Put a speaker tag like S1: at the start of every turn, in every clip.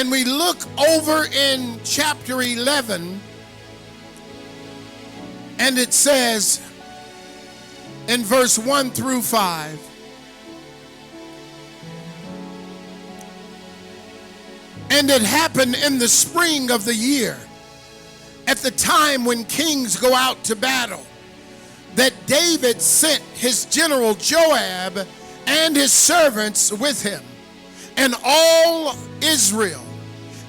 S1: And we look over in chapter 11, and it says in verse 1 through 5, and it happened in the spring of the year, at the time when kings go out to battle, that David sent his general Joab and his servants with him, and all Israel,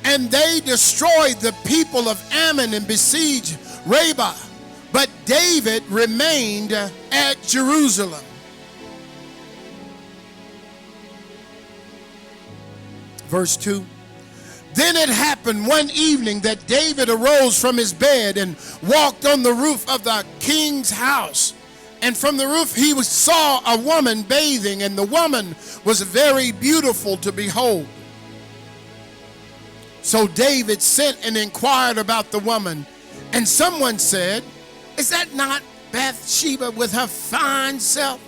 S1: and they destroyed the people of Ammon and besieged Rabbah. But David remained at Jerusalem. Verse 2. Then it happened one evening that David arose from his bed and walked on the roof of the king's house. And from the roof he saw a woman bathing, and the woman was very beautiful to behold. So David sent and inquired about the woman, and someone said, "Is that not Bathsheba with her fine self?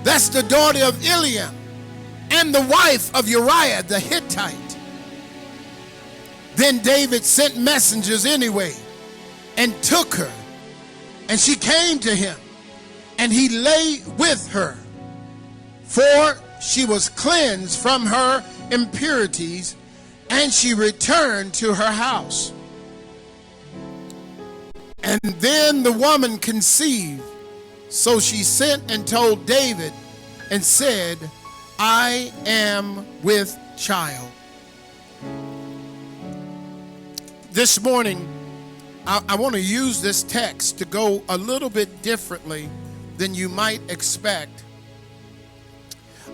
S1: That's the daughter of Eliam and the wife of Uriah the Hittite." Then David sent messengers anyway and took her, and she came to him, and he lay with her, for she was cleansed from her impurities, and she returned to her house. And then the woman conceived, so she sent and told David and said, "I am with child." This morning, I want to use this text to go a little bit differently than you might expect.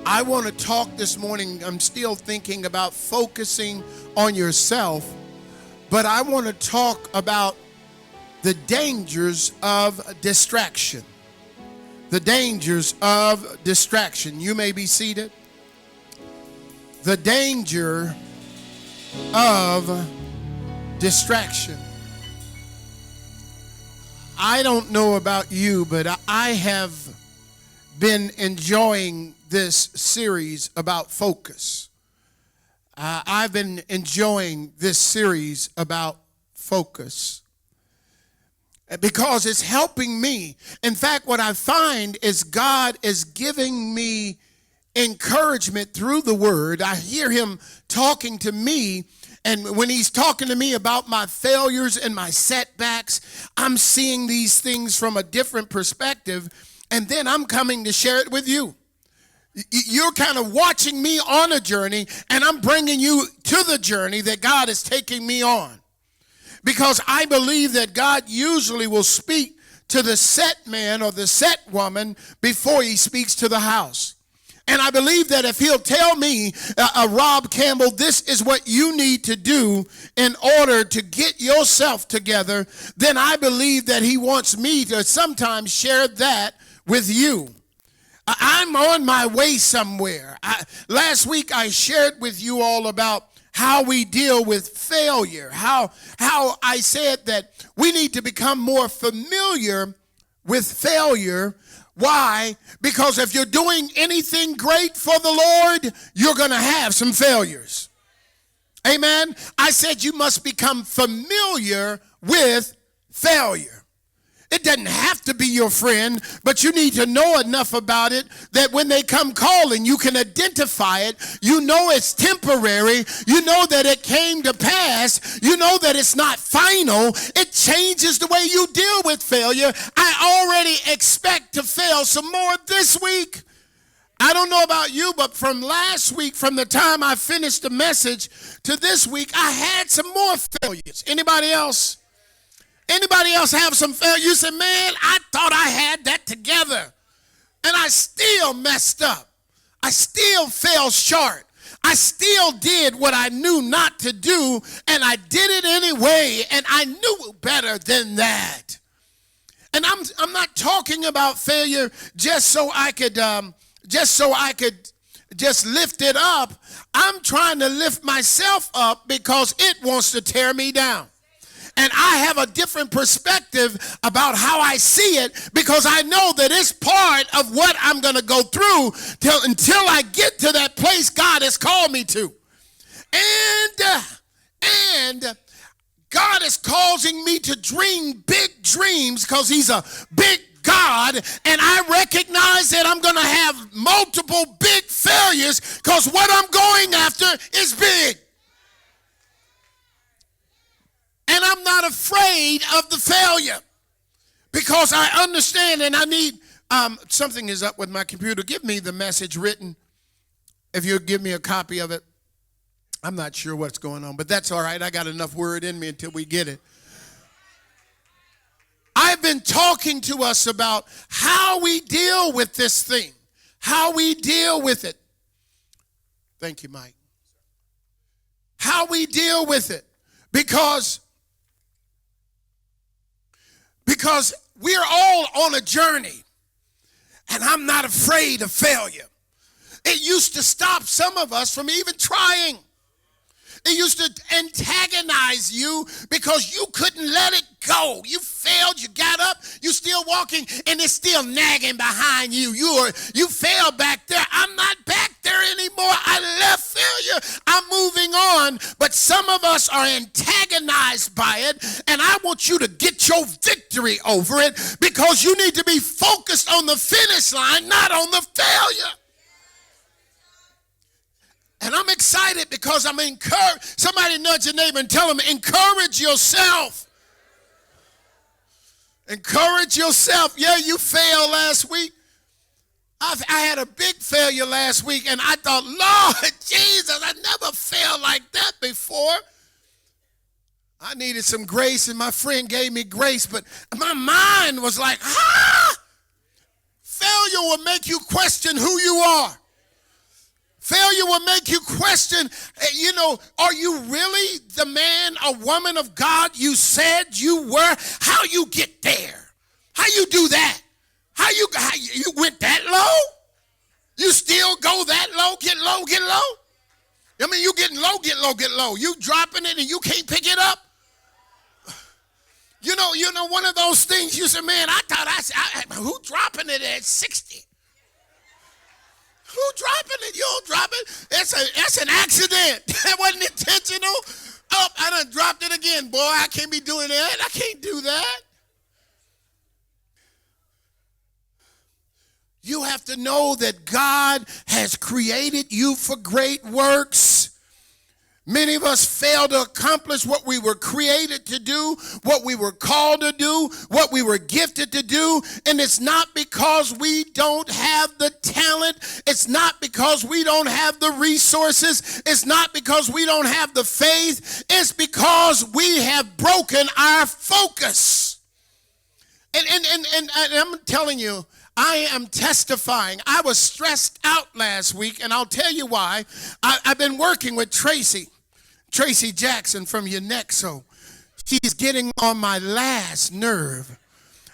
S1: I want to talk this morning, I'm still thinking about focusing on yourself, but I want to talk about the dangers of distraction. The dangers of distraction. You may be seated. The danger of distraction. I don't know about you, but I have been enjoying this series about focus. I've been enjoying this series about focus because it's helping me. In fact, what I find is God is giving me encouragement through the word. I hear him talking to me, and when he's talking to me about my failures and my setbacks, I'm seeing these things from a different perspective, and then I'm coming to share it with you. You're kind of watching me on a journey, and I'm bringing you to the journey that God is taking me on. Because I believe that God usually will speak to the set man or the set woman before he speaks to the house. And I believe that if he'll tell me, Rob Campbell, this is what you need to do in order to get yourself together, then I believe that he wants me to sometimes share that with you. I'm on my way somewhere. Last week I shared with you all about how we deal with failure, how I said that we need to become more familiar with failure. Why? Because if you're doing anything great for the Lord, you're going to have some failures. Amen? I said you must become familiar with failure. It doesn't have to be your friend, but you need to know enough about it that when they come calling, you can identify it. You know it's temporary. You know that it came to pass. You know that it's not final. It changes the way you deal with failure. I already expect to fail some more this week. I don't know about you, but from last week, from the time I finished the message to this week, I had some more failures. Anybody else? Anybody else have some failure? You say, man, I thought I had that together, and I still messed up. I still fell short. I still did what I knew not to do, and I did it anyway, and I knew better than that. And I'm not talking about failure just so I could just lift it up. I'm trying to lift myself up because it wants to tear me down. And I have a different perspective about how I see it because I know that it's part of what I'm going to go through until I get to that place God has called me to. And God is causing me to dream big dreams because he's a big God, and I recognize that I'm going to have multiple big failures because what I'm going after is big. And I'm not afraid of the failure because I understand, and I need, something is up with my computer. Give me the message written. If you'll give me a copy of it. I'm not sure what's going on, but that's all right. I got enough word in me until we get it. I've been talking to us about how we deal with this thing, how we deal with it. Thank you, Mike. How we deal with it, because we're all on a journey, and I'm not afraid of failure. It used to stop some of us from even trying. It used to antagonize you because you couldn't let it go. You failed, you got up, you still walking, and it's still nagging behind you. You failed back there. I'm not back there anymore. I left failure. I'm moving on. But some of us are antagonized by it, and I want you to get your victory over it because you need to be focused on the finish line, not on the failure. And I'm excited because I'm encouraged. Somebody nudge your neighbor and tell them, encourage yourself. Encourage yourself. Yeah, you failed last week. I had a big failure last week, and I thought, Lord Jesus, I never failed like that before. I needed some grace, and my friend gave me grace, but my mind was like, failure will make you question who you are. Failure will make you question, are you really the man or woman of God you said you were? How you get there? How you do that? How you went that low? You still go that low, get low, get low? I mean, you getting low, get low, get low. You dropping it and you can't pick it up? You know, one of those things you say, man, I thought who dropping it at 60? Who dropping it? You don't drop it. That's an accident. That wasn't intentional. Oh, I done dropped it again. Boy, I can't be doing that. I can't do that. You have to know that God has created you for great works. Many of us fail to accomplish what we were created to do, what we were called to do, what we were gifted to do. And it's not because we don't have the talent. It's not because we don't have the resources. It's not because we don't have the faith. It's because we have broken our focus. And I'm telling you, I am testifying. I was stressed out last week, and I'll tell you why. I've been working with Tracy Jackson from Unexo. She's getting on my last nerve.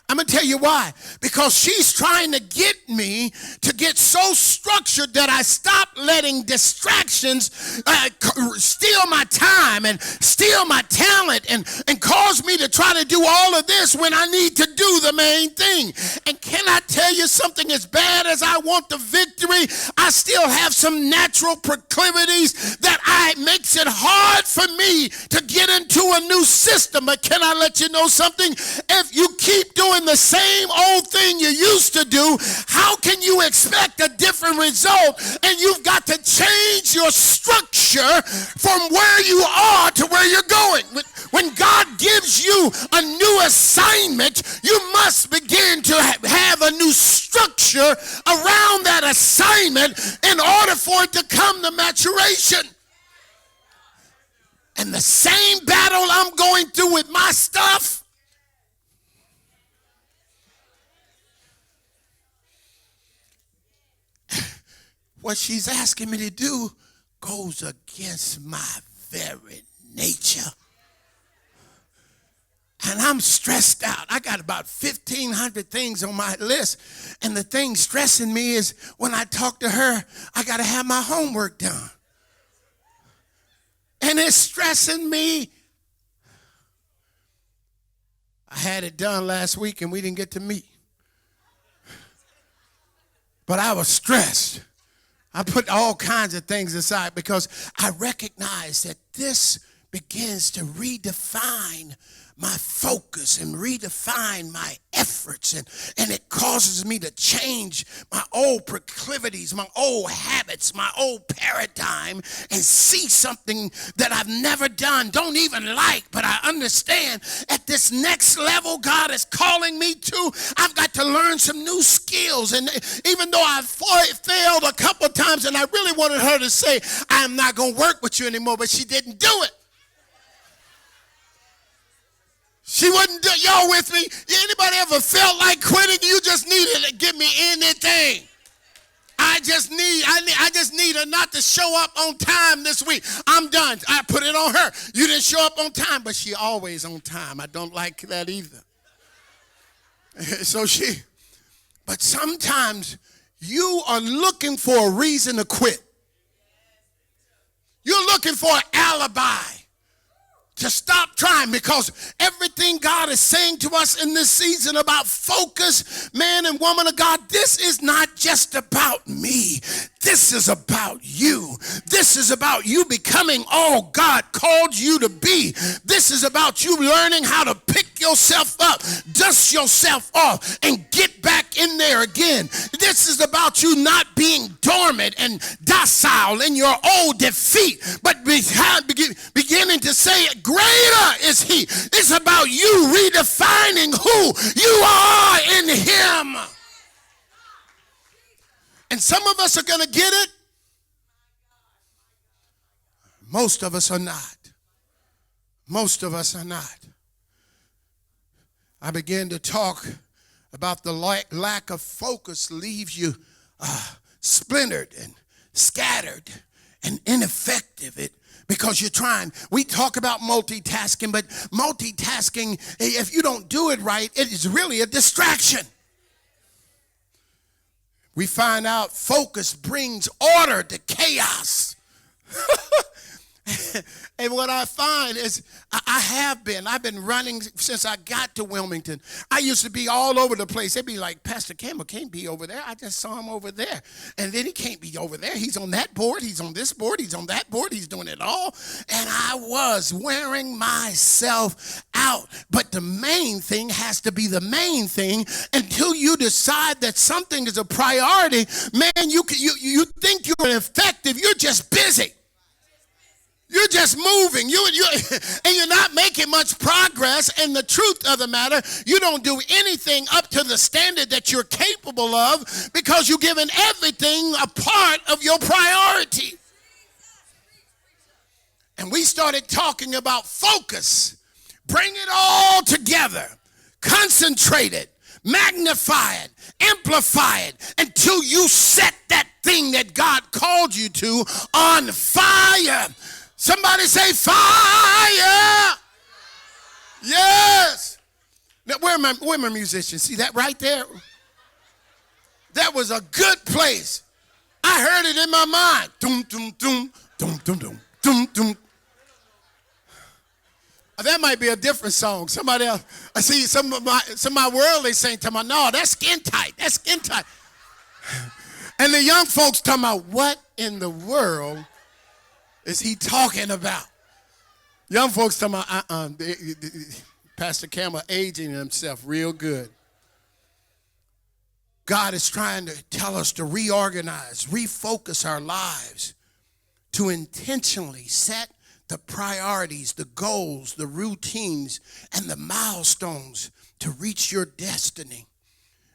S1: I'm going to tell you why. Because she's trying to get me to get so structured that I stop letting distractions steal my time and steal my talent and cause me to try to do all of this when I need to do the main thing. And can I tell you something? As bad as I want the victory, I still have some natural proclivities that makes it hard for me to get into a new system. But can I let you know something? If you keep doing the same old thing you used to do, how can you expect a different result? And you've got to change your structure from where you are to where you're going. When God gives you a new assignment, you must begin to have a new structure around that assignment in order for it to come to maturation. And the same battle I'm going through with my stuff, what she's asking me to do goes against my very nature. And I'm stressed out. I got about 1,500 things on my list. And the thing stressing me is when I talk to her, I got to have my homework done. And it's stressing me. I had it done last week and we didn't get to meet. But I was stressed. I put all kinds of things aside because I recognize that this begins to redefine my focus and redefine my efforts, and it causes me to change my old proclivities, my old habits, my old paradigm, and see something that I've never done, don't even like, but I understand at this next level God is calling me to. I've got to learn some new skills, and even though I failed a couple of times and I really wanted her to say, I'm not going to work with you anymore, but she didn't do it. She wouldn't do, y'all with me? Anybody ever felt like quitting? You just needed to give me anything. I just need her not to show up on time this week. I'm done. I put it on her. You didn't show up on time, but she always on time. I don't like that either. But sometimes you are looking for a reason to quit. You're looking for an alibi to stop trying, because everything God is saying to us in this season about focus, man and woman of God, this is not just about me. This is about you. This is about you becoming all God called you to be. This is about you learning how to pick yourself up, dust yourself off, and get back in there again. This is about you not being dormant and docile in your old defeat, but beginning to say, greater is he. It's about you redefining who you are in him. And some of us are going to get it. Most of us are not. Most of us are not. I began to talk about the lack of focus leaves you splintered and scattered and ineffective. Because you're trying. We talk about multitasking, but multitasking, if you don't do it right, it is really a distraction. We find out focus brings order to chaos. And what I find is I've been running since I got to Wilmington. I used to be all over the place. They'd be like, Pastor Campbell can't be over there. I just saw him over there. And then he can't be over there. He's on that board. He's on this board. He's on that board. He's doing it all. And I was wearing myself out. But the main thing has to be the main thing until you decide that something is a priority. Man, you think you're effective. You're just busy. You're just moving. And you're not making much progress. And the truth of the matter, you don't do anything up to the standard that you're capable of because you're giving everything a part of your priority. And we started talking about focus. Bring it all together. Concentrate it. Magnify it. Amplify it until you set that thing that God called you to on fire. Somebody say fire. Yes. Now, where are my musicians? See that right there? That was a good place. I heard it in my mind. Doom, doom, doom, doom, doom, doom, doom, doom. That might be a different song. Somebody else. I see some of my worldly saying to me, no, that's skin tight. That's skin tight. And the young folks talking about, what in the world is he talking about? Young folks talking about, Pastor Campbell aging himself real good. God is trying to tell us to reorganize, refocus our lives, to intentionally set the priorities, the goals, the routines, and the milestones to reach your destiny.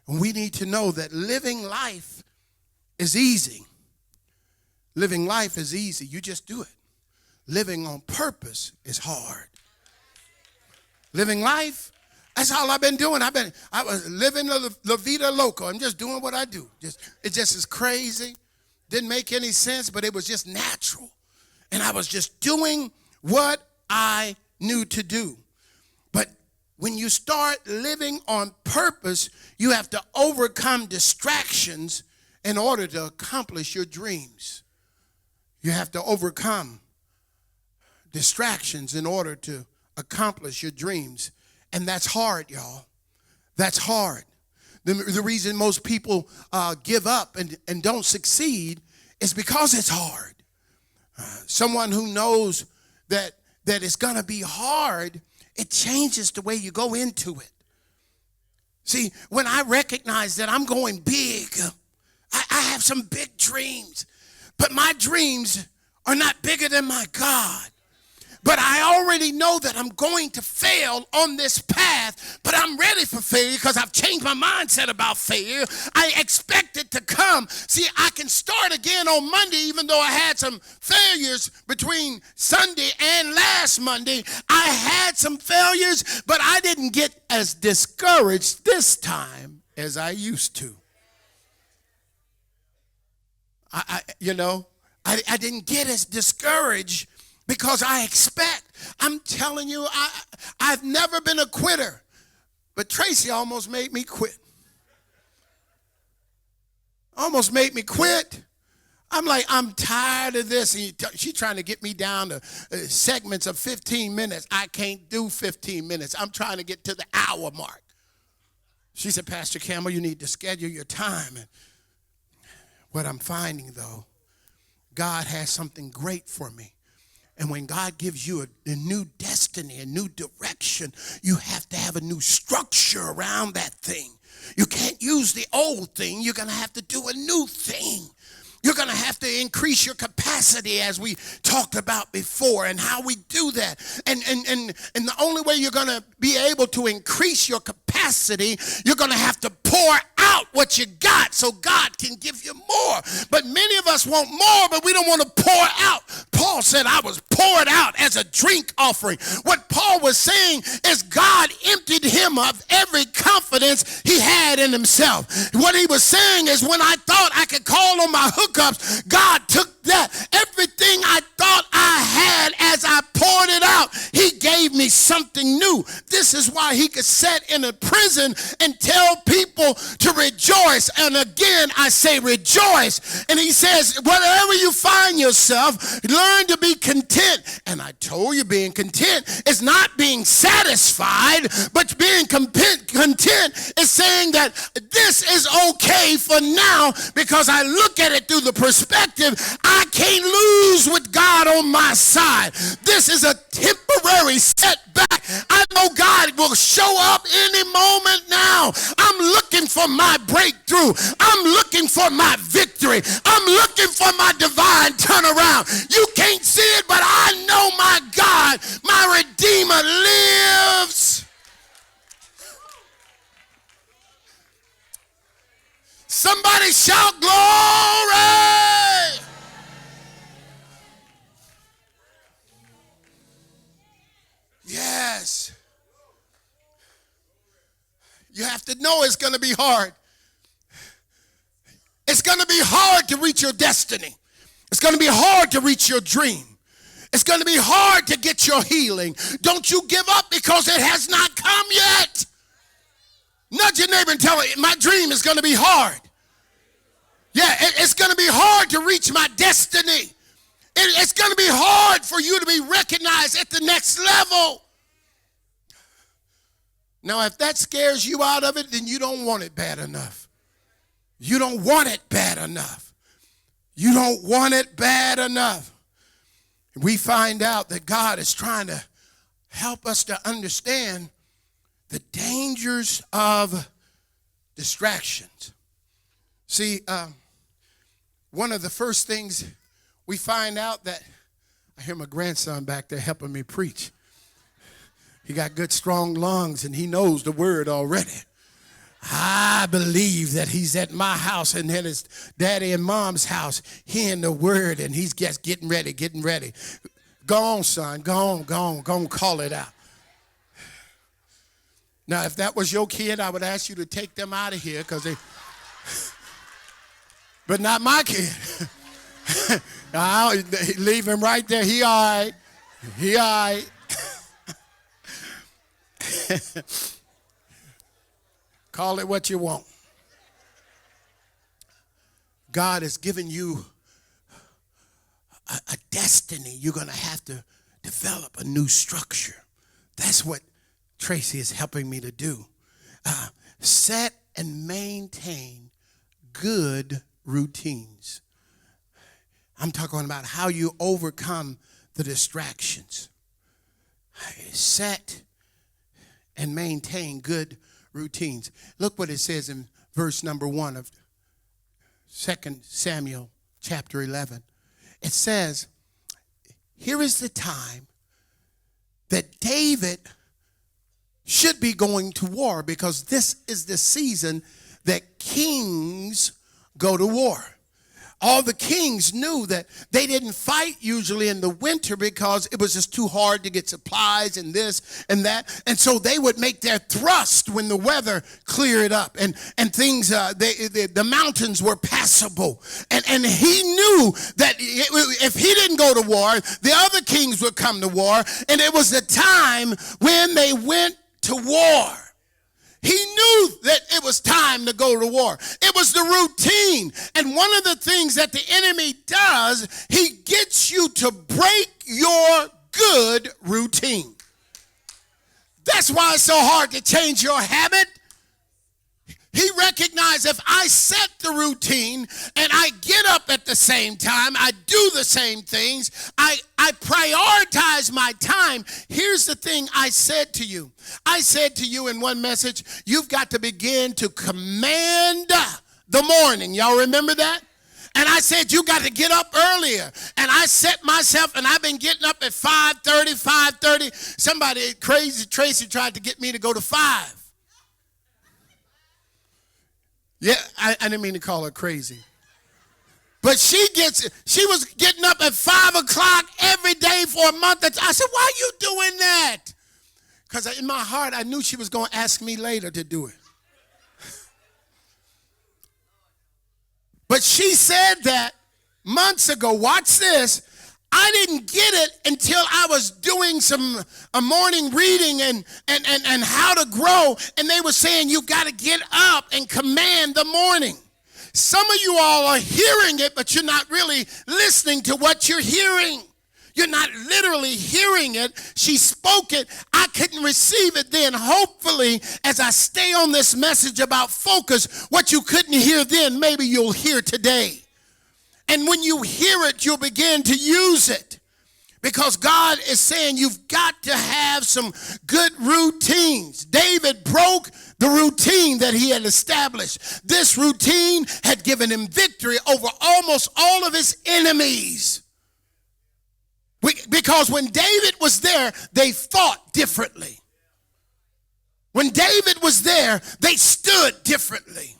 S1: And we need to know that living life is easy. Living life is easy. You just do it. Living on purpose is hard. Living life, that's all I've been doing. I was living la vida loca. I'm just doing what I do. It just is crazy. Didn't make any sense, but it was just natural. And I was just doing what I knew to do. But when you start living on purpose, you have to overcome distractions in order to accomplish your dreams. You have to overcome distractions in order to accomplish your dreams. And that's hard, y'all. That's hard. The reason most people give up and don't succeed It's because it's hard. Someone who knows that it's going to be hard, it changes the way you go into it. See, when I recognize that I'm going big, I have some big dreams, but my dreams are not bigger than my God. But I already know that I'm going to fail on this path, but I'm ready for failure because I've changed my mindset about failure. I expect it to come. See, I can start again on Monday, even though I had some failures between Sunday and last Monday. I had some failures, but I didn't get as discouraged this time as I used to. I didn't get as discouraged because I'm telling you, I've never been a quitter. But Tracy almost made me quit. Almost made me quit. I'm like, I'm tired of this. And she's trying to get me down to segments of 15 minutes. I can't do 15 minutes. I'm trying to get to the hour mark. She said, Pastor Campbell, you need to schedule your time. And what I'm finding, though, God has something great for me. And when God gives you a new destiny, a new direction, you have to have a new structure around that thing. You can't use the old thing. You're going to have to do a new thing. You're going to have to increase your capacity, as we talked about before, and how we do that. And the only way you're going to be able to increase your capacity, you're going to have to pour out what you got so God can give you more. But many of us want more, but we don't want to pour out. Paul said, I was poured out as a drink offering. What Paul was saying is God emptied him of every confidence he had in himself. What he was saying is, when I thought I could call on my hookups, God took that. Everything I thought I had, as I poured it out, he gave me something new. This is why he could sit in a prison and tell people to rejoice. And again, I say rejoice. And he says, whatever you find yourself, learn to be content. And I told you, being content is not being satisfied, but being content is saying that this is okay for now, because I look at it through the perspective, I can't lose with God on my side. This is a temporary setback. I know God will show up any moment now. I'm looking for my breakthrough. I'm looking for my victory. I'm looking for my divine turnaround. You can't see it, but I know my God, my Redeemer lives. Somebody shout glory. Yes. You have to know it's going to be hard. It's going to be hard to reach your destiny. It's going to be hard to reach your dream. It's going to be hard to get your healing. Don't you give up because it has not come yet. Nudge your neighbor and tell him, my dream is going to be hard. Yeah, it's going to be hard to reach my destiny. It's going to be hard for you to be recognized at the next level. Now, if that scares you out of it, then you don't want it bad enough. You don't want it bad enough. You don't want it bad enough. We find out that God is trying to help us to understand the dangers of distractions. See, one of the first things we find out that, I hear my grandson back there helping me preach. He got good, strong lungs, and he knows the word already. I believe that he's at my house and at his daddy and mom's house hearing the word, and he's just getting ready. Go on, son. Go on, call it out. Now, if that was your kid, I would ask you to take them out of here, because but not my kid. I'll leave him right there. He all right. Call it what you want. God has given you a destiny. You're going to have to develop a new structure. That's what Tracy is helping me to do. Set and maintain good routines. I'm talking about how you overcome the distractions. Set and maintain good routines. Look what it says in verse number 1 of 2 Samuel chapter 11. It says, here is the time that David should be going to war, because this is the season that kings go to war. All the kings knew that they didn't fight usually in the winter because it was just too hard to get supplies and this and that. And so they would make their thrust when the weather cleared up and things, the mountains were passable. And he knew that if he didn't go to war, the other kings would come to war. And it was the time when they went to war. He knew that it was time to go to war. It was the routine. And one of the things that the enemy does, he gets you to break your good routine. That's why it's so hard to change your habit. He recognized if I set the routine and I get up at the same time, I do the same things, I prioritize my time. Here's the thing I said to you. I said to you in one message, you've got to begin to command the morning. Y'all remember that? And I said, you got to get up earlier. And I set myself, and I've been getting up at 5:30. Somebody crazy, Tracy, tried to get me to go to 5. Yeah, I didn't mean to call her crazy. But she was getting up at 5 o'clock every day for a month. I said, why are you doing that? Because in my heart, I knew she was going to ask me later to do it. But she said that months ago. Watch this. I didn't get it until I was doing a morning reading and how to grow. And they were saying, you got to get up and command the morning. Some of you all are hearing it, but you're not really listening to what you're hearing. You're not literally hearing it. She spoke it. I couldn't receive it then. Hopefully, as I stay on this message about focus, what you couldn't hear then, maybe you'll hear today. And when you hear it, you'll begin to use it. Because God is saying you've got to have some good routines. David broke the routine that he had established. This routine had given him victory over almost all of his enemies. Because when David was there, they fought differently. When David was there, they stood differently.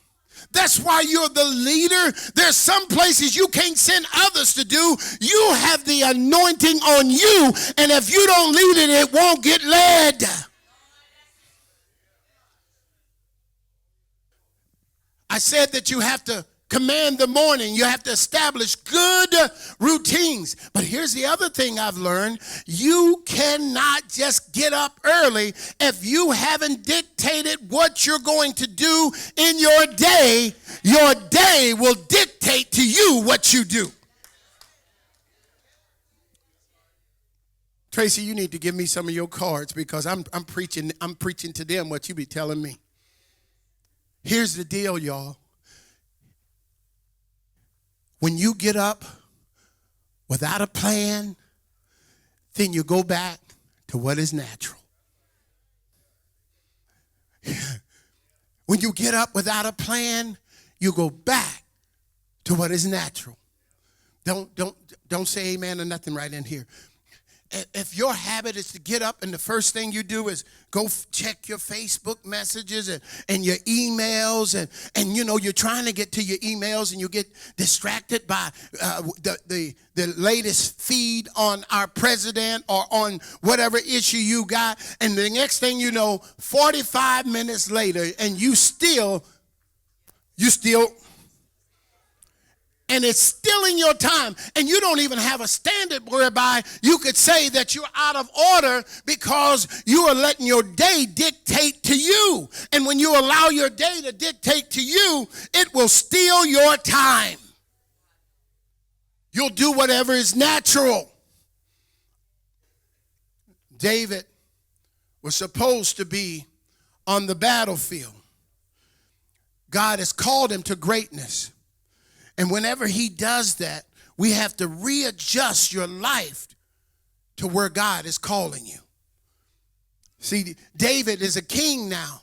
S1: That's why you're the leader. There's some places you can't send others to do. You have the anointing on you, and if you don't lead it, it won't get led. I said that you have to command the morning. You have to establish good routines. But here's the other thing I've learned. You cannot just get up early if you haven't dictated what you're going to do in your day. Your day will dictate to you what you do. Tracy, you need to give me some of your cards because I'm preaching to them what you be telling me. Here's the deal, y'all. When you get up without a plan, then you go back to what is natural. When you get up without a plan, you go back to what is natural. Don't say amen or nothing right in here. If your habit is to get up and the first thing you do is go check your Facebook messages and your emails and you know you're trying to get to your emails and you get distracted by the latest feed on our president or on whatever issue you got, and the next thing you know, 45 minutes later and you still and it's stealing your time, and you don't even have a standard whereby you could say that you're out of order because you are letting your day dictate to you. And when you allow your day to dictate to you, it will steal your time. You'll do whatever is natural. David was supposed to be on the battlefield. God has called him to greatness. And whenever he does that, we have to readjust your life to where God is calling you. See, David is a king now,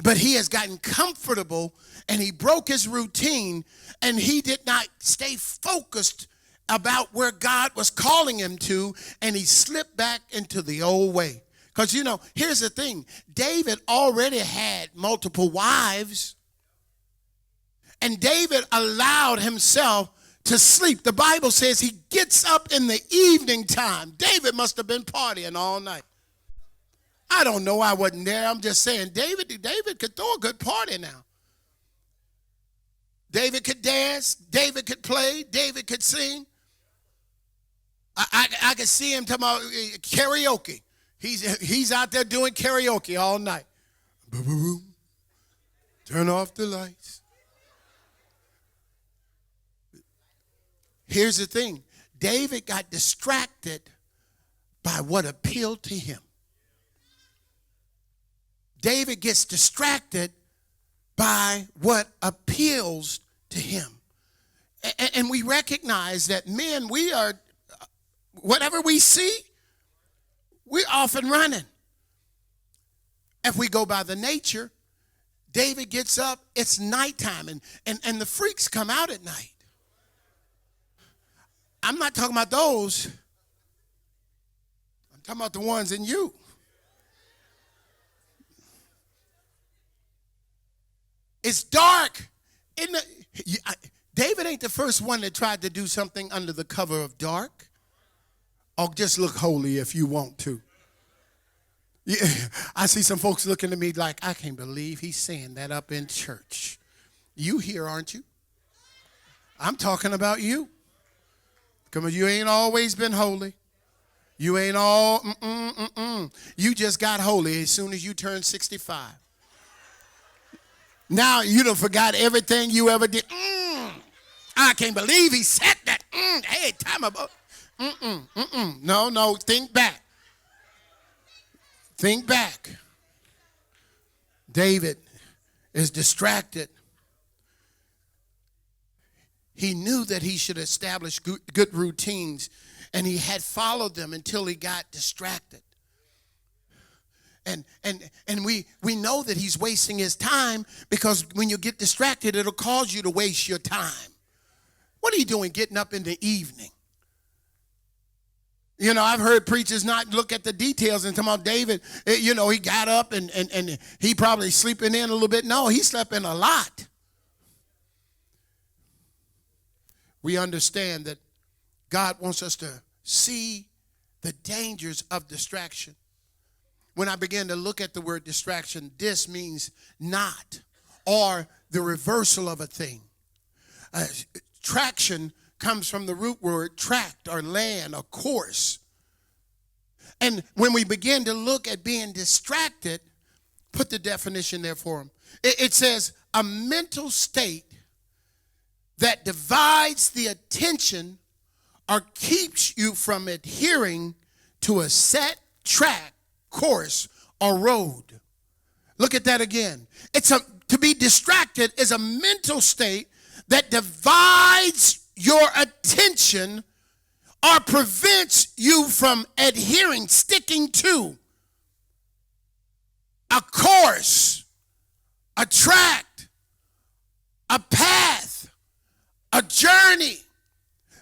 S1: but he has gotten comfortable and he broke his routine and he did not stay focused about where God was calling him to, and he slipped back into the old way. Because, here's the thing. David already had multiple wives, and David allowed himself to sleep. The Bible says he gets up in the evening time. David must have been partying all night. I don't know. I wasn't there. I'm just saying David could throw a good party now. David could dance. David could play. David could sing. I could see him talking about karaoke. He's out there doing karaoke all night. Boom, turn off the lights. Here's the thing. David got distracted by what appealed to him. David gets distracted by what appeals to him. And we recognize that men, we are, whatever we see, we're off and running. If we go by the nature, David gets up, it's nighttime, and the freaks come out at night. I'm not talking about those. I'm talking about the ones in you. It's dark. David ain't the first one that tried to do something under the cover of dark. Or just look holy if you want to. Yeah, I see some folks looking at me like, I can't believe he's saying that up in church. You here, aren't you? I'm talking about you. Come on, you ain't always been holy. You ain't all, You just got holy as soon as you turned 65. Now you done forgot everything you ever did. I can't believe he said that. Hey, time about. No, think back. Think back. David is distracted. He knew that he should establish good routines, and he had followed them until he got distracted. And we know that he's wasting his time, because when you get distracted, it'll cause you to waste your time. What are you doing getting up in the evening? I've heard preachers not look at the details and talk about David. He got up and he probably sleeping in a little bit. No, he slept in a lot. We understand that God wants us to see the dangers of distraction. When I began to look at the word distraction, this means not, or the reversal of a thing. Traction comes from the root word tract, or land, or course. And when we begin to look at being distracted, put the definition there for them. It says a mental state that divides the attention or keeps you from adhering to a set track, course, or road. Look at that again. To be distracted is a mental state that divides your attention or prevents you from adhering, sticking to a course, a track, a path, a journey.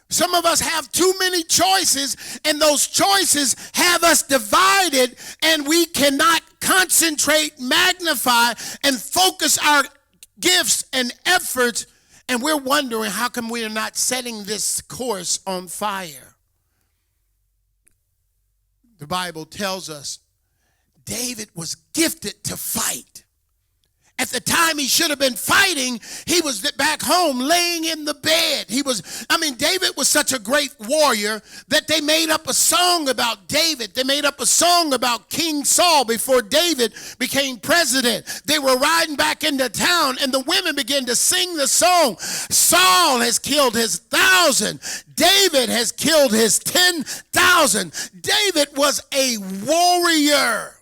S1: Some of us have too many choices, and those choices have us divided, and we cannot concentrate, magnify, and focus our gifts and efforts, and we're wondering how come we are not setting this course on fire. The Bible tells us David was gifted to fight. At the time he should have been fighting, he was back home laying in the bed. David was such a great warrior that they made up a song about David. They made up a song about King Saul before David became president. They were riding back into town, and the women began to sing the song. Saul has killed his 1,000. David has killed his 10,000. David was a warrior.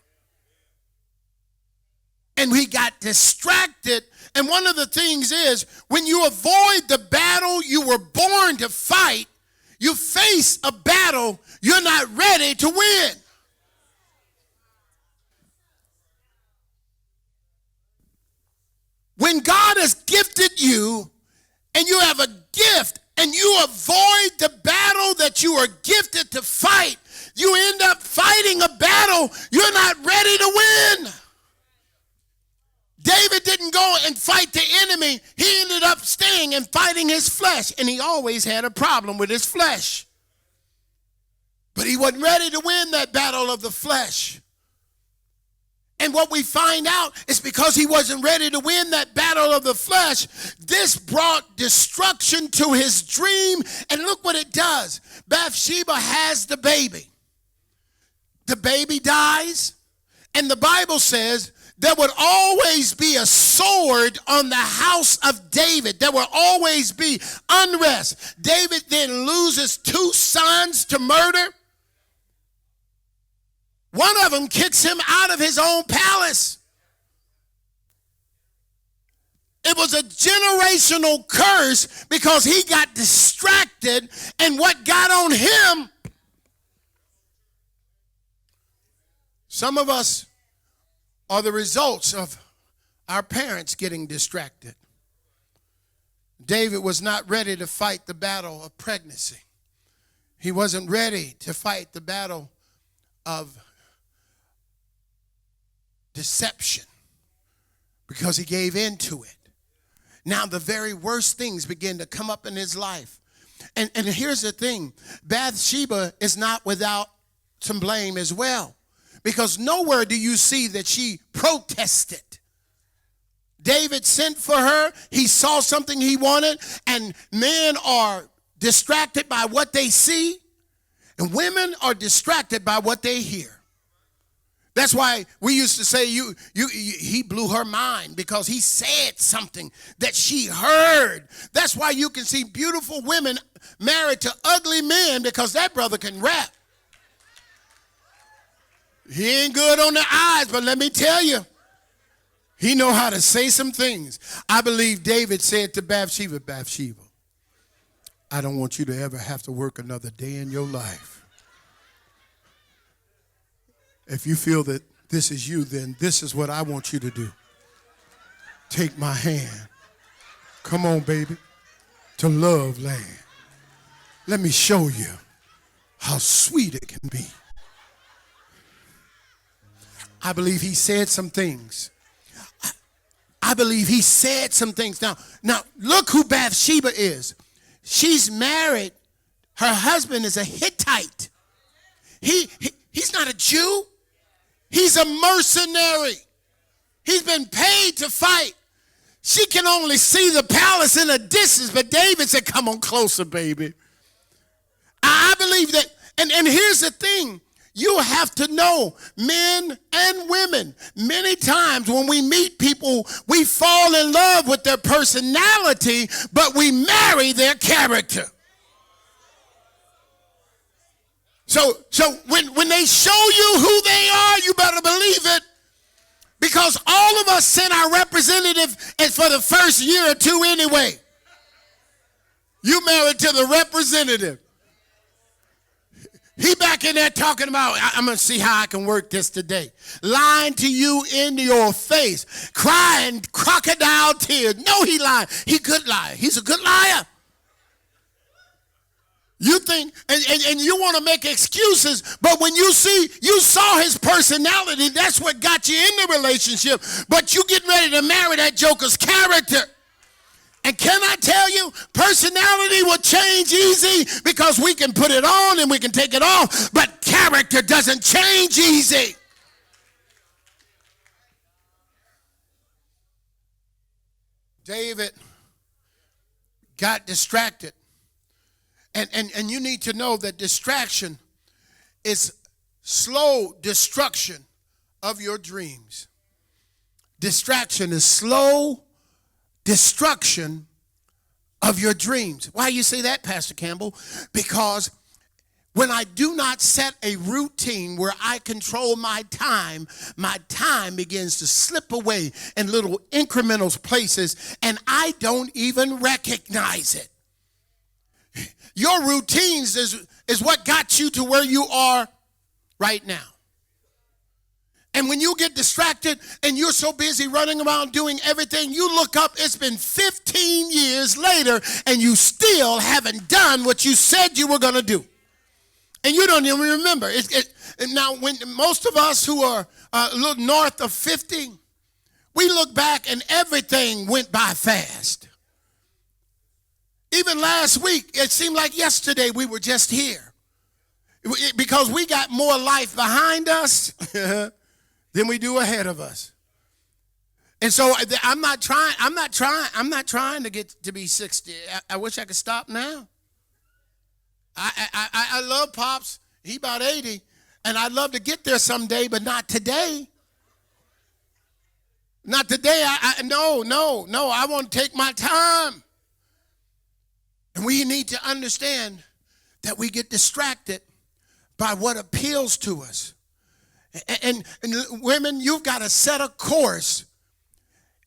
S1: And we got distracted. And one of the things is, when you avoid the battle you were born to fight, you face a battle you're not ready to win. When God has gifted you and you have a gift and you avoid the battle that you are gifted to fight, you end up fighting a battle you're not ready to win. David didn't go and fight the enemy. He ended up staying and fighting his flesh, and he always had a problem with his flesh. But he wasn't ready to win that battle of the flesh. And what we find out is because he wasn't ready to win that battle of the flesh, this brought destruction to his dream. And look what it does. Bathsheba has the baby. The baby dies, and the Bible says there would always be a sword on the house of David. There will always be unrest. David then loses 2 sons to murder. One of them kicks him out of his own palace. It was a generational curse because he got distracted, and what got on him. Some of us are the results of our parents getting distracted. David was not ready to fight the battle of pregnancy. He wasn't ready to fight the battle of deception because he gave in to it. Now the very worst things begin to come up in his life. And here's the thing. Bathsheba is not without some blame as well, because nowhere do you see that she protested. David sent for her. He saw something he wanted, and men are distracted by what they see, and women are distracted by what they hear. That's why we used to say he blew her mind because he said something that she heard. That's why you can see beautiful women married to ugly men, because that brother can rap. He ain't good on the eyes, but let me tell you, he know how to say some things. I believe David said to Bathsheba, Bathsheba, I don't want you to ever have to work another day in your life. If you feel that this is you, then this is what I want you to do. Take my hand. Come on, baby, to love land. Let me show you how sweet it can be. I believe he said some things. I believe he said some things. Now look who Bathsheba is. She's married. Her husband is a Hittite. He's not a Jew. He's a mercenary. He's been paid to fight. She can only see the palace in a distance, but David said, come on closer, baby. I believe that, and here's the thing. You have to know, men and women, many times when we meet people, we fall in love with their personality, but we marry their character. So when they show you who they are, you better believe it. Because all of us send our representative for the first year or two anyway. You married to the representative. He back in there talking about, I'm going to see how I can work this today. Lying to you in your face. Crying crocodile tears. No, he lied. He could lie. He's a good liar. You think, and you want to make excuses, but when you saw his personality, that's what got you in the relationship, but you getting ready to marry that joker's character. And can I tell you, personality will change easy because we can put it on and we can take it off, but character doesn't change easy. David got distracted. And you need to know that distraction is slow destruction of your dreams. Distraction is slow destruction of your dreams. Why you say that, Pastor Campbell? Because when I do not set a routine where I control my time begins to slip away in little incremental places, and I don't even recognize it. Your routines is what got you to where you are right now. And when you get distracted and you're so busy running around doing everything, you look up, it's been 15 years later, and you still haven't done what you said you were going to do. And you don't even remember. Now, when most of us who are a little north of 50, we look back and everything went by fast. Even last week, it seemed like yesterday we were just here. Because we got more life behind us than we do ahead of us. And so I'm not trying to get to be 60. I wish I could stop now. I love Pops. He about 80. And I'd love to get there someday, but not today. Not today. No. I want to take my time. And we need to understand that we get distracted by what appeals to us. And women, you've got to set a course.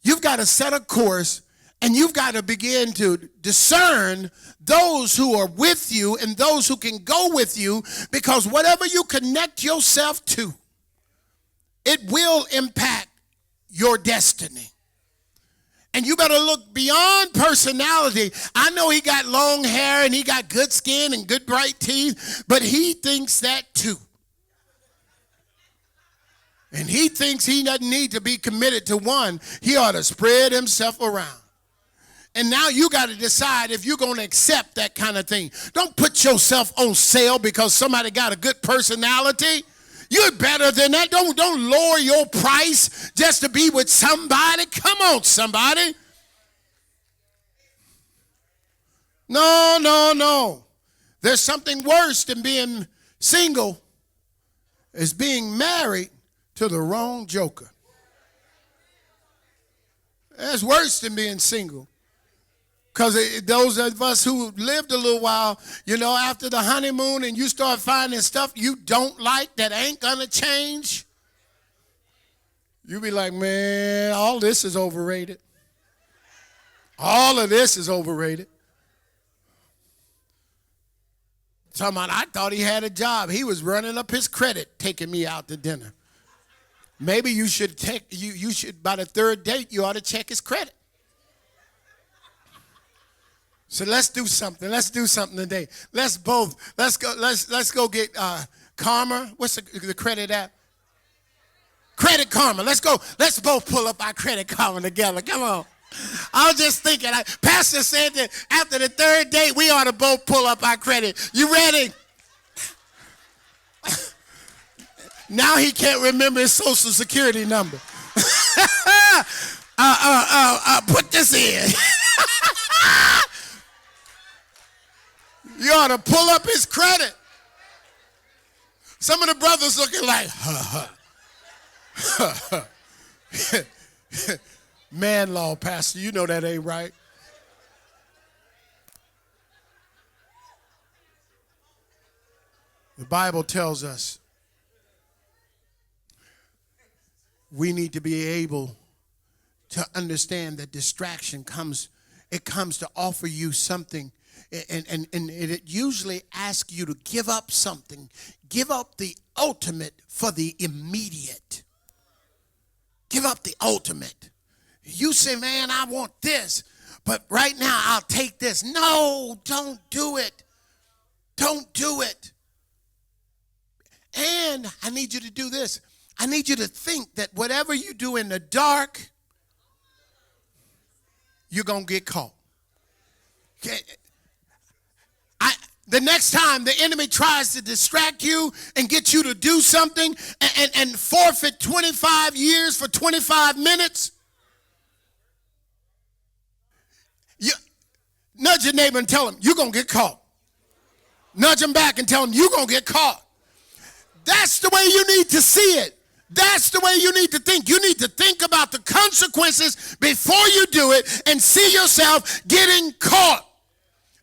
S1: You've got to set a course, and you've got to begin to discern those who are with you and those who can go with you, because whatever you connect yourself to, it will impact your destiny. And you better look beyond personality. I know he got long hair and he got good skin and good bright teeth, but he thinks that too. And he thinks he doesn't need to be committed to one. He ought to spread himself around. And now you got to decide if you're going to accept that kind of thing. Don't put yourself on sale because somebody got a good personality. You're better than that. Don't lower your price just to be with somebody. Come on, somebody. No. There's something worse than being single, is being married to the wrong joker. That's worse than being single. Because those of us who lived a little while, after the honeymoon and you start finding stuff you don't like that ain't going to change, you be like, man, all this is overrated. All of this is overrated. Talking about, I thought he had a job. He was running up his credit, taking me out to dinner. Maybe you should by the third date, you ought to check his credit. So let's do something. Let's do something today. Let's go get Karma. What's the credit app? Credit Karma. Let's go. Let's both pull up our Credit Karma together. Come on. I was just thinking, Pastor said that after the third date, we ought to both pull up our credit. You ready? Now he can't remember his social security number. Put this in. You ought to pull up his credit. Some of the brothers looking like, man law, Pastor, you know that ain't right. The Bible tells us we need to be able to understand that distraction comes to offer you something. And it usually asks you to give up something. Give up the ultimate for the immediate. Give up the ultimate. You say, man, I want this, but right now I'll take this. No, don't do it. Don't do it. And I need you to do this. I need you to think that whatever you do in the dark, you're going to get caught. Okay? The next time the enemy tries to distract you and get you to do something and forfeit 25 years for 25 minutes, you nudge your neighbor and tell him, you're going to get caught. Nudge him back and tell him, you're going to get caught. That's the way you need to see it. That's the way you need to think. You need to think about the consequences before you do it and see yourself getting caught.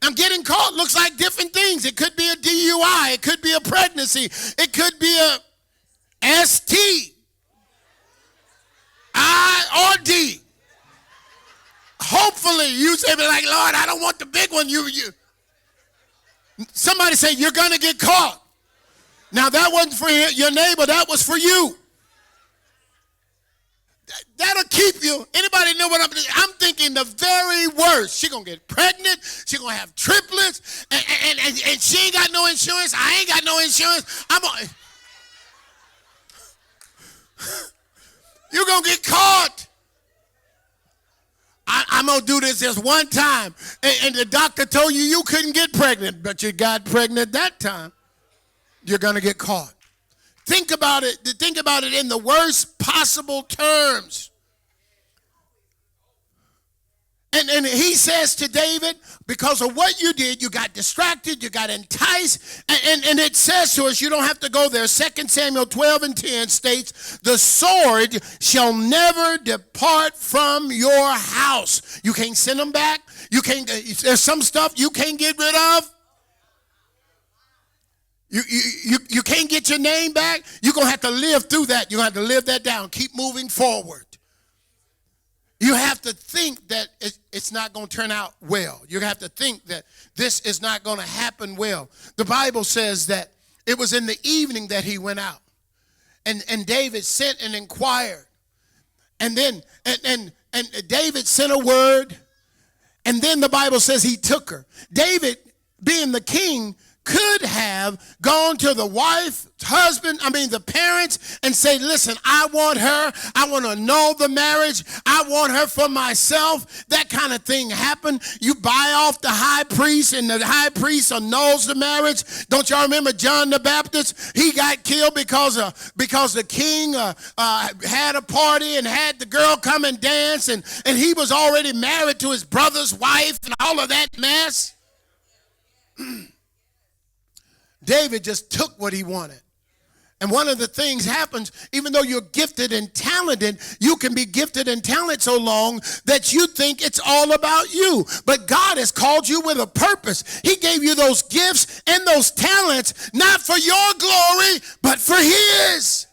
S1: And getting caught looks like different things. It could be a DUI. It could be a pregnancy. It could be a ST. I or D. Hopefully you say, like, Lord, I don't want the big one. Somebody say, you're going to get caught. Now, that wasn't for your neighbor. That was for you. That'll keep you. Anybody know what I'm thinking? The very worst. She going to get pregnant. She going to have triplets. And she ain't got no insurance. I ain't got no insurance. You're going to get caught. I'm going to do this just one time. And the doctor told you couldn't get pregnant, but you got pregnant that time. You're going to get caught. Think about it. Think about it in the worst possible terms. And he says to David, because of what you did, you got distracted, you got enticed. And it says to us, you don't have to go there. 2 Samuel 12:10 states, the sword shall never depart from your house. You can't send them back. There's some stuff you can't get rid of. You can't get your name back. You're going to have to live through that. You're going to have to live that down. Keep moving forward. You have to think that it's not going to turn out well. You have to think that this is not going to happen well. The Bible says that it was in the evening that he went out. And David sent and inquired. And then and David sent a word. And then the Bible says he took her. David, being the king, could have gone to the the parents, and say, listen, I want her. I want to annul the marriage. I want her for myself. That kind of thing happened. You buy off the high priest, and the high priest annuls the marriage. Don't y'all remember John the Baptist? He got killed because the king had a party and had the girl come and dance, and he was already married to his brother's wife and all of that mess. David just took what he wanted. And one of the things happens, even though you're gifted and talented, you can be gifted and talented so long that you think it's all about you. But God has called you with a purpose. He gave you those gifts and those talents, not for your glory, but for his.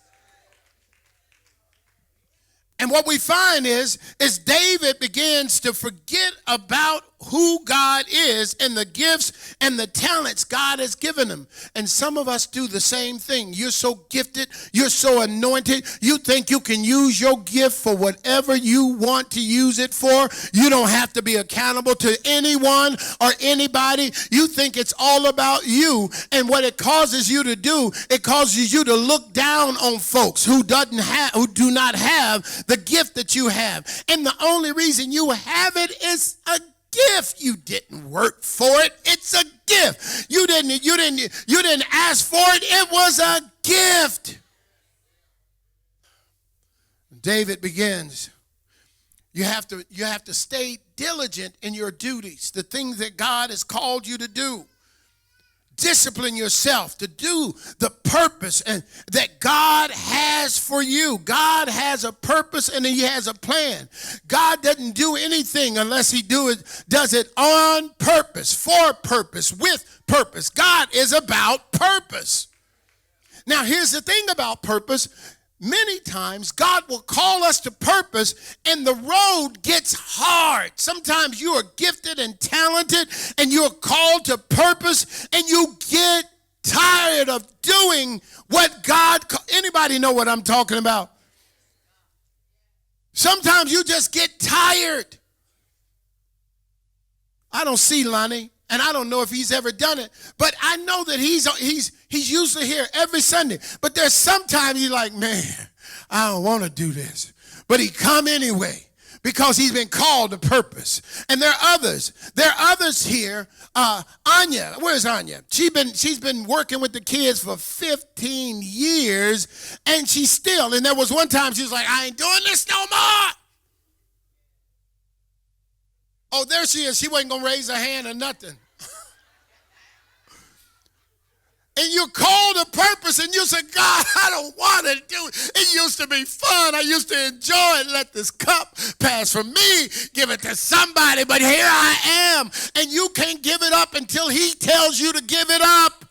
S1: And what we find is David begins to forget about who God is and the gifts and the talents God has given him. And some of us do the same thing. You're so gifted. You're so anointed. You think you can use your gift for whatever you want to use it for. You don't have to be accountable to anyone or anybody. You think it's all about you. And what it causes you to do, it causes you to look down on folks who do not have the gift that you have. And the only reason you have it is a gift. You didn't work for it. It's a gift. You didn't ask for it. It was a gift. David begins. You have to stay diligent in your duties, the things that God has called you to do. Discipline yourself to do the purpose and that God has for you. God has a purpose and he has a plan. God doesn't do anything unless he does it on purpose, for purpose, with purpose. God is about purpose. Now, here's the thing about purpose. Many times God will call us to purpose and the road gets hard. Sometimes you are gifted and talented and you're called to purpose and you get tired of doing what anybody know what I'm talking about? Sometimes you just get tired. I don't see Lonnie. And I don't know if he's ever done it, but I know that he's usually here every Sunday. But there's sometimes he's like, man, I don't want to do this. But he come anyway because he's been called to purpose. And there are others. There are others here. Anya, where's Anya? She's been working with the kids for 15 years, and and there was one time she was like, I ain't doing this no more. Oh, there she is. She wasn't going to raise her hand or nothing. And you're called to purpose and you say, God, I don't want to do it. It used to be fun. I used to enjoy it. Let this cup pass from me. Give it to somebody. But here I am. And you can't give it up until he tells you to give it up.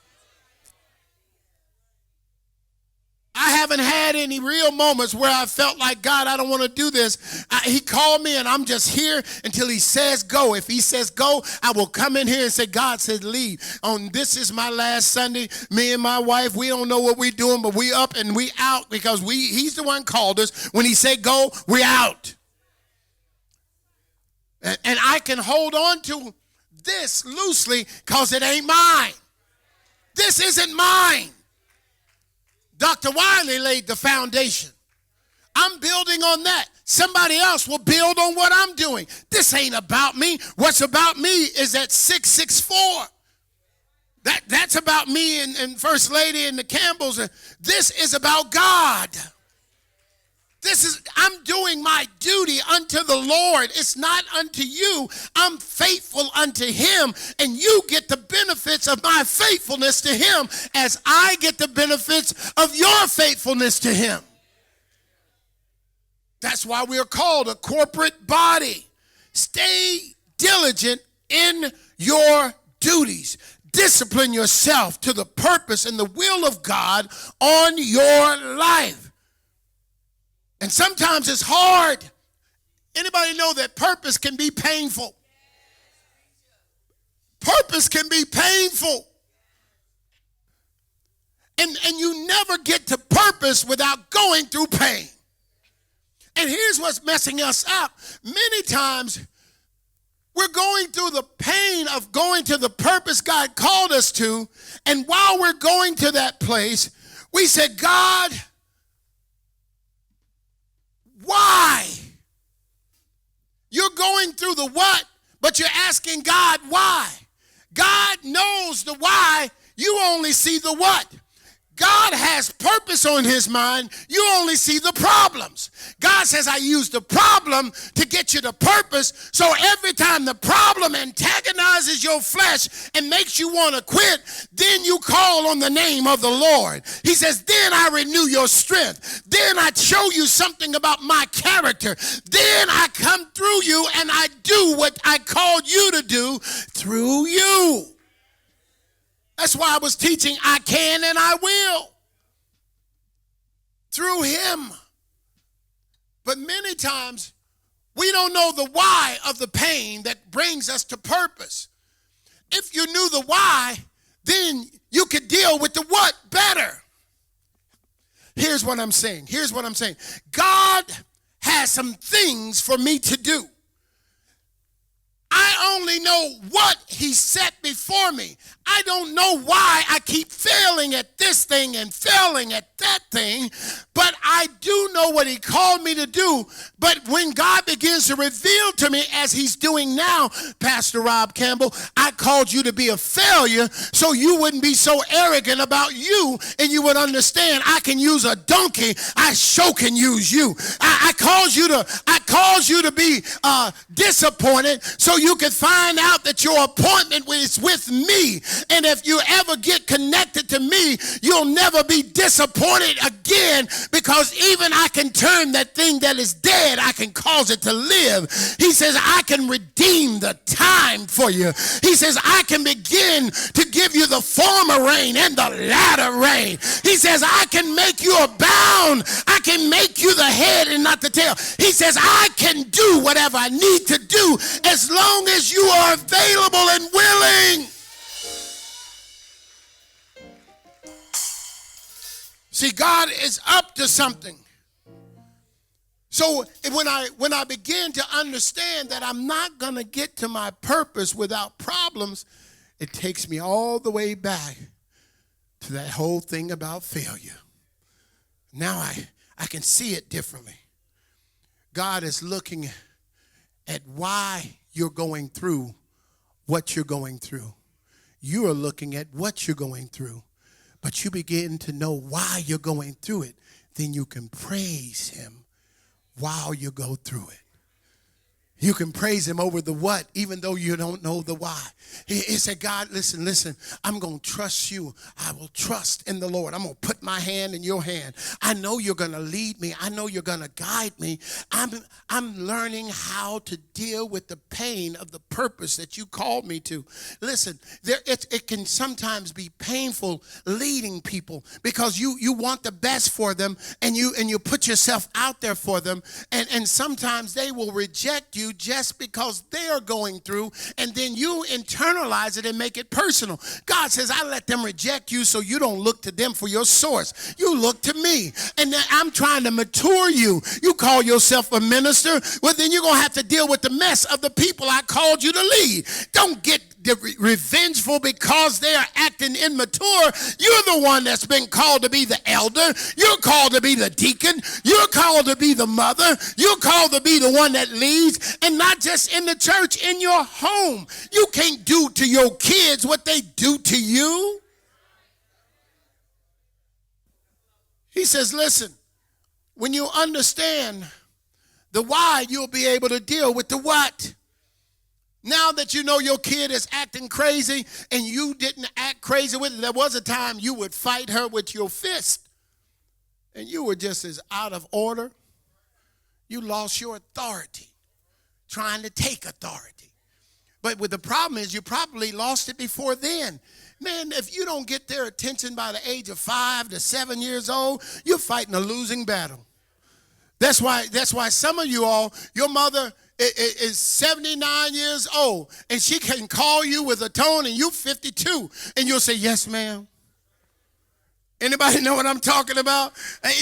S1: I have haven't had any real moments where I felt like, God, I don't want to do this. He called me and I'm just here until he says go. If he says go, I will come in here and say, God said leave. This is my last Sunday. Me and my wife, we don't know what we're doing, but we up and we out because he's the one called us. When he said go, we're out. And I can hold on to this loosely because it ain't mine. This isn't mine. Dr. Wiley laid the foundation. I'm building on that. Somebody else will build on what I'm doing. This ain't about me. What's about me is that 664. That's about me and First Lady and the Campbells. This is about God. I'm doing my duty unto the Lord. It's not unto you. I'm faithful unto him, and you get the benefits of my faithfulness to him as I get the benefits of your faithfulness to him. That's why we are called a corporate body. Stay diligent in your duties. Discipline yourself to the purpose and the will of God on your life. And sometimes it's hard. Anybody know that purpose can be painful? Purpose can be painful. And you never get to purpose without going through pain. And here's what's messing us up. Many times we're going through the pain of going to the purpose God called us to. And while we're going to that place, we said, God, why? You're going through the what, but you're asking God why. God knows the why. You only see the what. God has purpose on his mind. You only see the problems. God says, I use the problem to get you to purpose. So every time the problem antagonizes your flesh and makes you want to quit, then you call on the name of the Lord. He says, then I renew your strength. Then I show you something about my character. Then I come through you and I do what I called you to do through you. That's why I was teaching I can and I will. Through him. But many times we don't know the why of the pain that brings us to purpose. If you knew the why, then you could deal with the what better. Here's what I'm saying. God has some things for me to do. I only know what he set before me. I don't know why I keep failing at this thing and failing at that thing, but I do know what he called me to do. But when God begins to reveal to me, as he's doing now, Pastor Rob Campbell, I called you to be a failure so you wouldn't be so arrogant about you and you would understand I can use a donkey. I sure can use you. I caused you to be disappointed so you can find out that your appointment is with me. And if you ever get connected to me, you'll never be disappointed again, because even I can turn that thing that is dead, I can cause it to live. He says, I can redeem the time for you. He says, I can begin to give you the former rain and the latter rain. He says, I can make you abound. I can make you the head and not the tail. He says, I can do whatever I need to do as long as you are available and willing. See, God is up to something. So when I begin to understand that I'm not going to get to my purpose without problems, it takes me all the way back to that whole thing about failure. Now I can see it differently. God is looking at why you're going through what you're going through. You are looking at what you're going through, but you begin to know why you're going through it. Then you can praise him while you go through it. You can praise him over the what, even though you don't know the why. He said, God, listen, I'm going to trust you. I will trust in the Lord. I'm going to put my hand in your hand. I know you're going to lead me. I know you're going to guide me. I'm learning how to deal with the pain of the purpose that you called me to. Listen, it can sometimes be painful leading people because you want the best for them and you put yourself out there for them. And sometimes they will reject you just because they are going through, and then you internalize it and make it personal. God says, I let them reject you so you don't look to them for your source. You look to me, and then I'm trying to mature you. You call yourself a minister, well, then you're going to have to deal with the mess of the people I called you to lead. Don't get revengeful because they are acting immature. You're the one that's been called to be the elder. You're called to be the deacon. You're called to be the mother. You're called to be the one that leads, and not just in the church, in your home. You can't do to your kids what they do to you. He says, listen, when you understand the why, you'll be able to deal with the what. Now that you know your kid is acting crazy and you didn't act crazy with it, there was a time you would fight her with your fist and you were just as out of order. You lost your authority trying to take authority. But the problem is you probably lost it before then. Man, if you don't get their attention by the age of 5 to 7 years old, you're fighting a losing battle. That's why some of you all, your mother is 79 years old, and she can call you with a tone, and you 52, and you'll say, yes, ma'am. Anybody know what I'm talking about?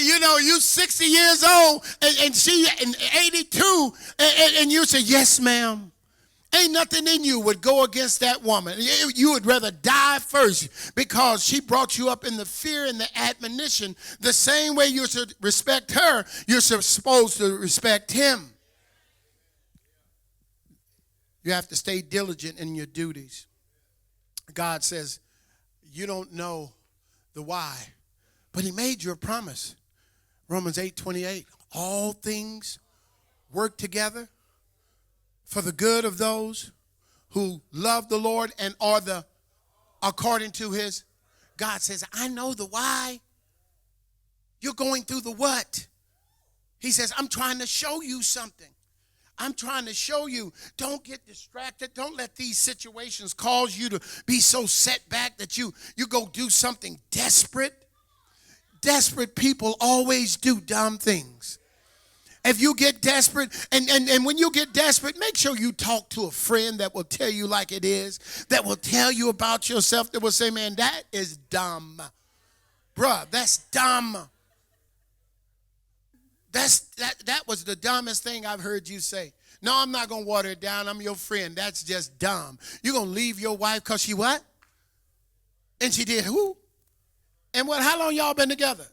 S1: You know, you 60 years old, and she 82, and you say, yes, ma'am. Ain't nothing in you would go against that woman. You would rather die first because she brought you up in the fear and the admonition. The same way you should respect her, you're supposed to respect him. You have to stay diligent in your duties. God says, you don't know the why, but he made you a promise. Romans 8:28, all things work together for the good of those who love the Lord and are according to his. God says, I know the why. You're going through the what. He says, I'm trying to show you something. I'm trying to show you. Don't get distracted. Don't let these situations cause you to be so set back that you go do something desperate. Desperate people always do dumb things. If you get desperate, and when you get desperate, make sure you talk to a friend that will tell you like it is, that will tell you about yourself, that will say, man, that is dumb. Bruh, that's dumb. That was the dumbest thing I've heard you say. No, I'm not going to water it down. I'm your friend. That's just dumb. You're going to leave your wife because she what? And she did who? And what? How long y'all been together?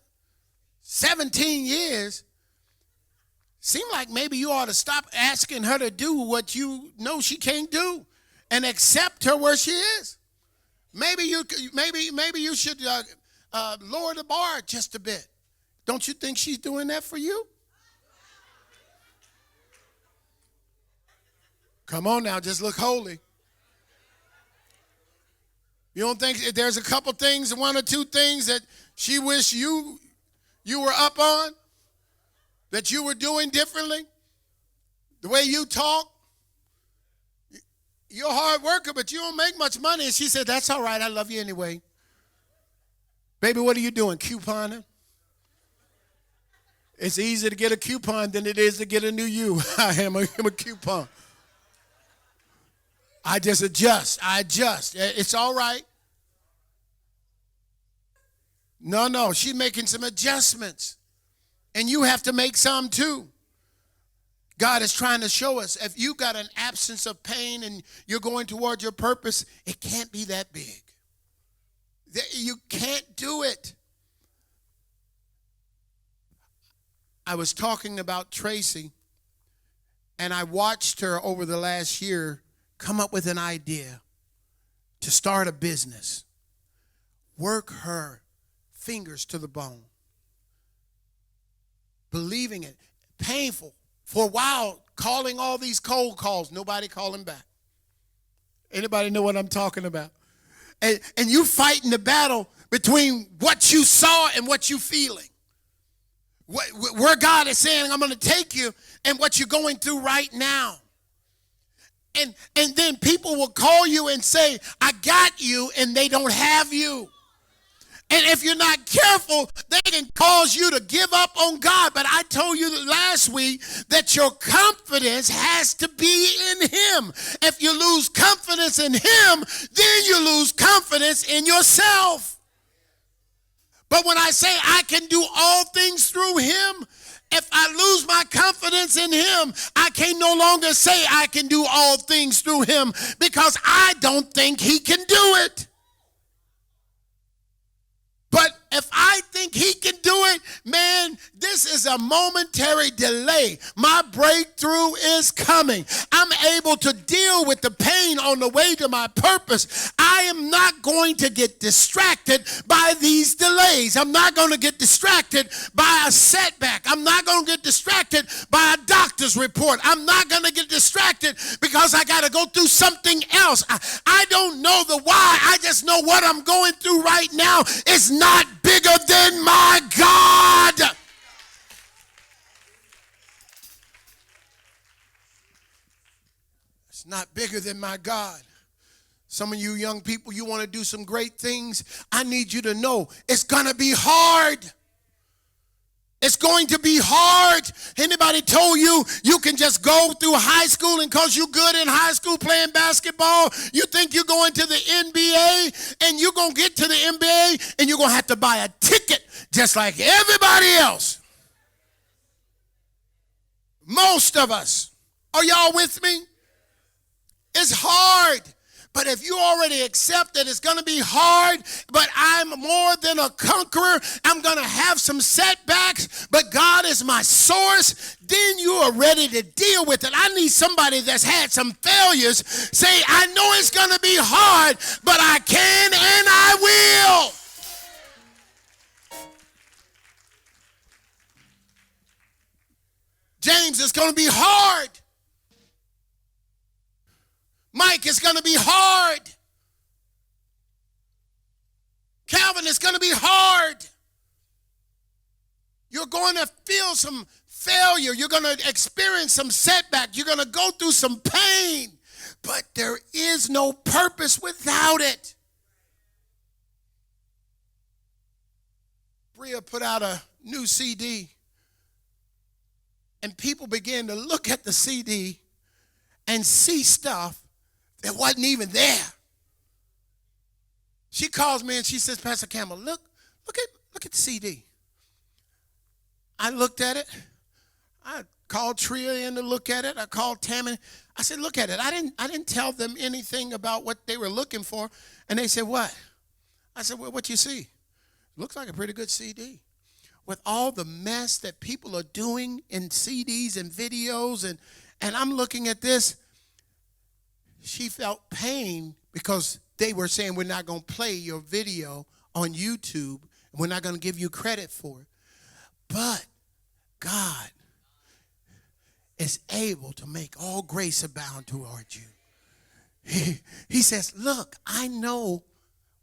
S1: 17 years. Seem like maybe you ought to stop asking her to do what you know she can't do and accept her where she is. Maybe you should lower the bar just a bit. Don't you think she's doing that for you? Come on now, just look holy. You don't think there's a couple things, one or two things that she wish you were up on? That you were doing differently? The way you talk? You're a hard worker, but you don't make much money. And she said, that's all right. I love you anyway. Baby, what are you doing? Couponing? It's easier to get a coupon than it is to get a new you. I'm a coupon. I just adjust. It's all right. No. She's making some adjustments. And you have to make some too. God is trying to show us, if you got an absence of pain and you're going towards your purpose, it can't be that big. You can't do it. I was talking about Tracy, and I watched her over the last year come up with an idea to start a business. Work her fingers to the bone. Believing it. Painful. for a while, calling all these cold calls, nobody calling back. Anybody know what I'm talking about? And you fighting the battle between what you saw and what you feeling. Where God is saying, I'm going to take you, and what you're going through right now. And then people will call you and say, I got you, and they don't have you. And if you're not careful, they can cause you to give up on God. But I told you last week that your confidence has to be in him. If you lose confidence in him, then you lose confidence in yourself. But when I say I can do all things through him, if I lose my confidence in him, I can no longer say I can do all things through him, because I don't think he can do it. But if I think he can do it, man, this is a momentary delay. My breakthrough is coming. I'm able to deal with the pain on the way to my purpose. I am not going to get distracted by these delays. I'm not going to get distracted by a setback. I'm not going to get distracted by a doctor's report. I'm not going to get distracted because I got to go through something else. I don't know the why. I just know what I'm going through right now is not bigger than my God. It's not bigger than my God. Some of you young people, you want to do some great things. I need you to know it's going to be hard. It's going to be hard. Anybody told you you can just go through high school, and because you're good in high school playing basketball, you think you're going to the NBA, and you're going to get to the NBA and you're going to have to buy a ticket just like everybody else. Most of us. Are y'all with me? It's hard. But if you already accept that it's going to be hard, but I'm more than a conqueror, I'm going to have some setbacks, but God is my source, then you are ready to deal with it. I need somebody that's had some failures say, I know it's going to be hard, but I can and I will. James, it's going to be hard. Mike, it's going to be hard. Calvin, it's going to be hard. You're going to feel some failure. You're going to experience some setback. You're going to go through some pain. But there is no purpose without it. Bria put out a new CD. And people began to look at the CD and see stuff that wasn't even there. She calls me and she says, Pastor Campbell, look at the CD. I looked at it. I called Tria in to look at it. I called Tammy. I said, look at it. I didn't tell them anything about what they were looking for. And they said, what? I said, well, what you see? Looks like a pretty good CD. With all the mess that people are doing in CDs and videos, and I'm looking at this. She felt pain because they were saying, we're not going to play your video on YouTube. And we're not going to give you credit for it. But God is able to make all grace abound toward you. He says, look, I know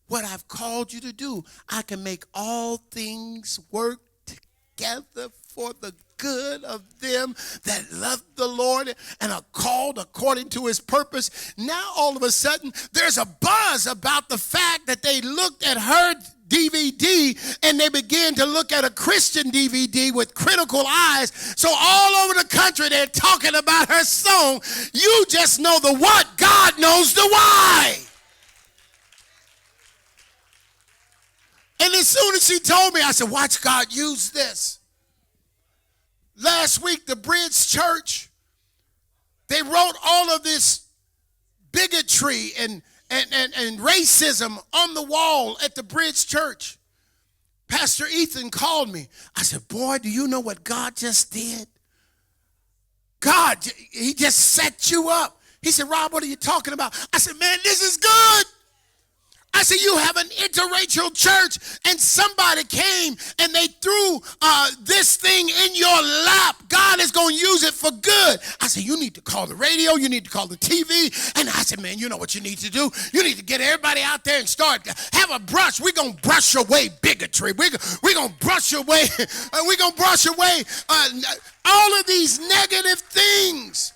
S1: what I've called you to do. I can make all things work together for the good of them that love the Lord and are called according to his purpose. Now all of a sudden there's a buzz about the fact that they looked at her DVD and they began to look at a Christian DVD with critical eyes. So all over the country they're talking about her song. You just know the what, God knows the why. And as soon as she told me, I said, watch God use this. Last week, the Bridge Church, they wrote all of this bigotry and racism on the wall at the Bridge Church. Pastor Ethan called me. I said, boy, do you know what God just did? God, he just set you up. He said, Rob, what are you talking about? I said, man, this is good. I said, you have an interracial church, and somebody came and they threw this thing in your lap. God is going to use it for good. I said, you need to call the radio. You need to call the TV. And I said, man, you know what you need to do? You need to get everybody out there and start, have a brush. We're going to brush away bigotry. We're going to brush away, all of these negative things.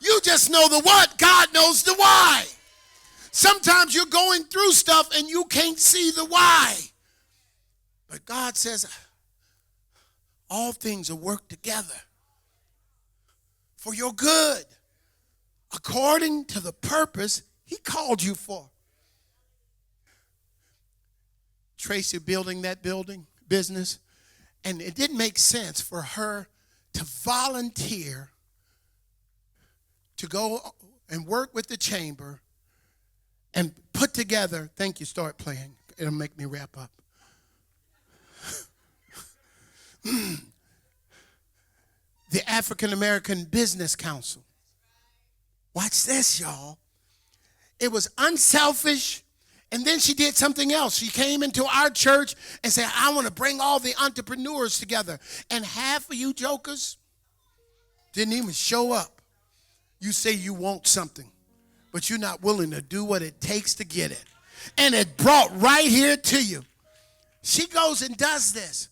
S1: You just know the what. God knows the why. Sometimes you're going through stuff and you can't see the why. But God says, all things will work together for your good, according to the purpose he called you for. Tracy building that business, and it didn't make sense for her to volunteer to go and work with the chamber and put together, thank you, start playing. It'll make me wrap up. The African American Business Council. Watch this, y'all. It was unselfish, and then she did something else. She came into our church and said, I want to bring all the entrepreneurs together. And half of you jokers didn't even show up. You say you want something, but you're not willing to do what it takes to get it. And it brought right here to you. She goes and does this.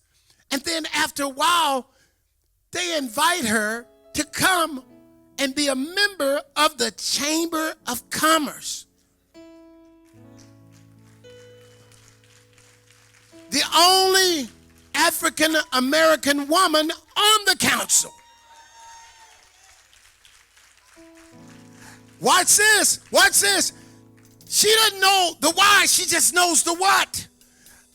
S1: And then after a while, they invite her to come and be a member of the Chamber of Commerce. The only African American woman on the council. Watch this. Watch this. She doesn't know the why. She just knows the what.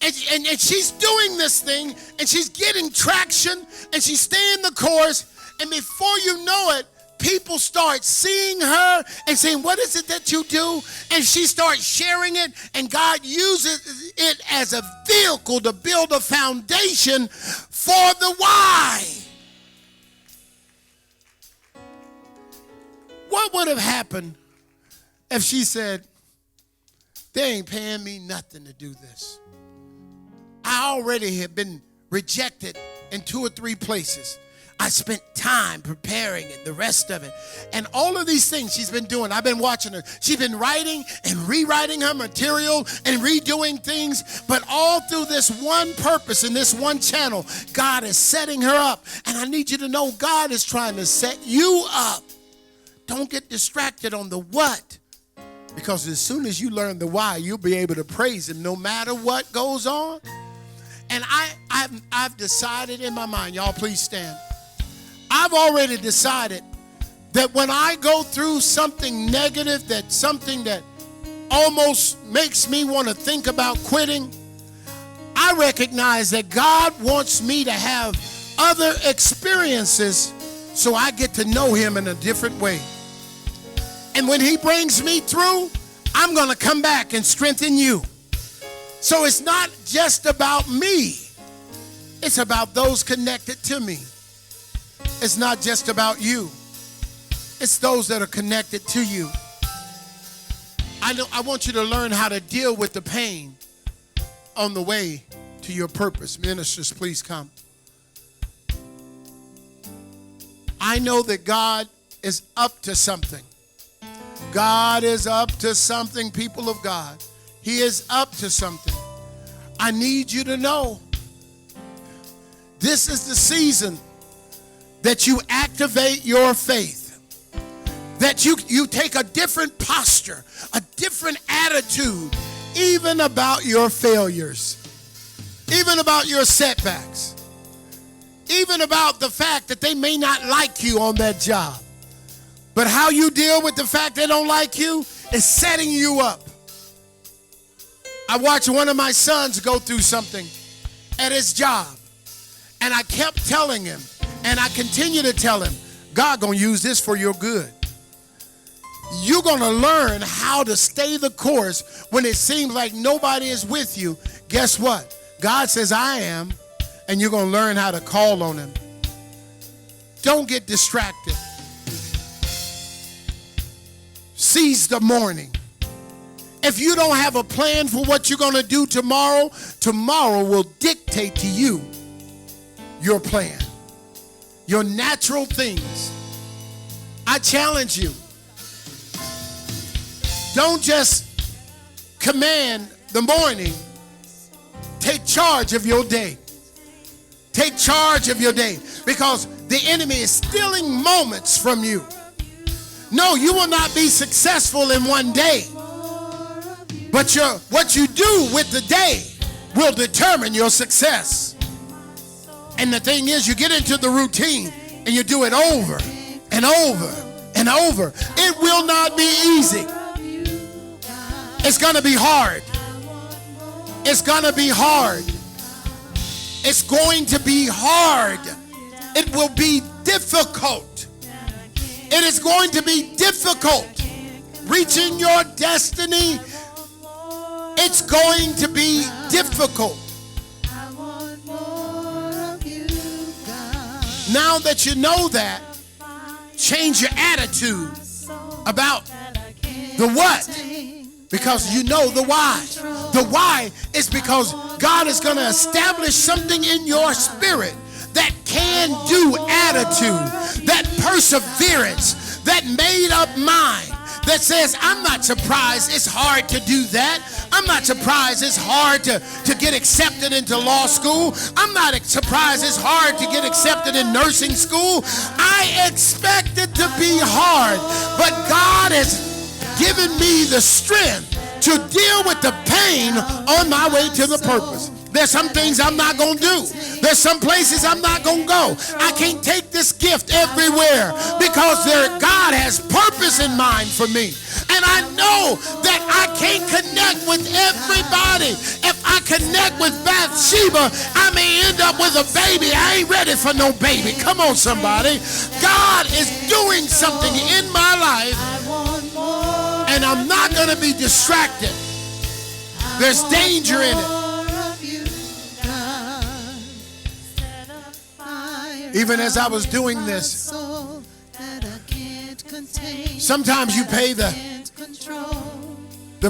S1: And she's doing this thing, and she's getting traction, and she's staying the course. And before you know it, people start seeing her and saying, what is it that you do? And she starts sharing it, and God uses it as a vehicle to build a foundation for the why. What would have happened if she said, they ain't paying me nothing to do this? I already have been rejected in 2 or 3 places. I spent time preparing and the rest of it. And all of these things she's been doing, I've been watching her. She's been writing and rewriting her material and redoing things. But all through this one purpose and this one channel, God is setting her up. And I need you to know God is trying to set you up. Don't get distracted on the what. Because as soon as you learn the why, you'll be able to praise him no matter what goes on. And I've decided in my mind, y'all please stand. I've already decided that when I go through something negative, that something that almost makes me want to think about quitting, I recognize that God wants me to have other experiences so I get to know him in a different way. And when he brings me through, I'm going to come back and strengthen you. So it's not just about me. It's about those connected to me. It's not just about you. It's those that are connected to you. I want you to learn how to deal with the pain on the way to your purpose. Ministers, please come. I know that God is up to something. God is up to something, people of God. He is up to something. I need you to know this is the season that you activate your faith, that you take a different posture, a different attitude, even about your failures, even about your setbacks, even about the fact that they may not like you on that job. But how you deal with the fact they don't like you is setting you up. I watched one of my sons go through something at his job. And I kept telling him, and I continue to tell him, God gonna use this for your good. You're gonna learn how to stay the course when it seems like nobody is with you. Guess what? God says, I am, and you're gonna learn how to call on him. Don't get distracted. Seize the morning. If you don't have a plan for what you're going to do tomorrow, tomorrow will dictate to you your plan, your natural things. I challenge you. Don't just command the morning. Take charge of your day. Take charge of your day, because the enemy is stealing moments from you. No, you will not be successful in one day, but what you do with the day will determine your success. And the thing is, you get into the routine and you do it over and over and over. It will not be easy. It's going to be hard. It's going to be hard. It's going to be hard. It will be difficult. It is going to be difficult. Reaching your destiny, it's going to be difficult. Now that you know that, change your attitude about the what, because you know the why. The why is because God is going to establish something in your spirit, that can-do attitude, that perseverance, that made-up mind that says, I'm not surprised it's hard to do that. I'm not surprised it's hard to get accepted into law school. I'm not surprised it's hard to get accepted in nursing school. I expect it to be hard, but God has given me the strength to deal with the pain on my way to the purpose. There's some things I'm not going to do. There's some places I'm not going to go. I can't take this gift everywhere because God has purpose in mind for me. And I know that I can't connect with everybody. If I connect with Bathsheba, I may end up with a baby. I ain't ready for no baby. Come on, somebody. God is doing something in my life, and I'm not going to be distracted. There's danger in it. Even as I was doing this, sometimes you pay the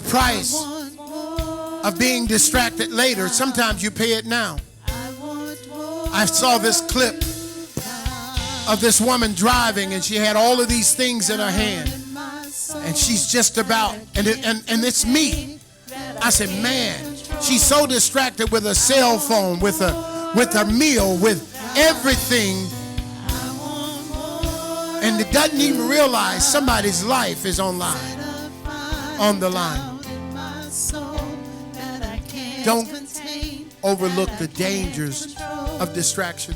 S1: price of being distracted later. Sometimes you pay it now. I saw this clip of this woman driving, and she had all of these things in her hand, and she's just about, and it's me. I said, man, she's so distracted with her cell phone, with her meal, with everything, and it doesn't even realize somebody's life is on the line. Don't overlook the dangers of distraction.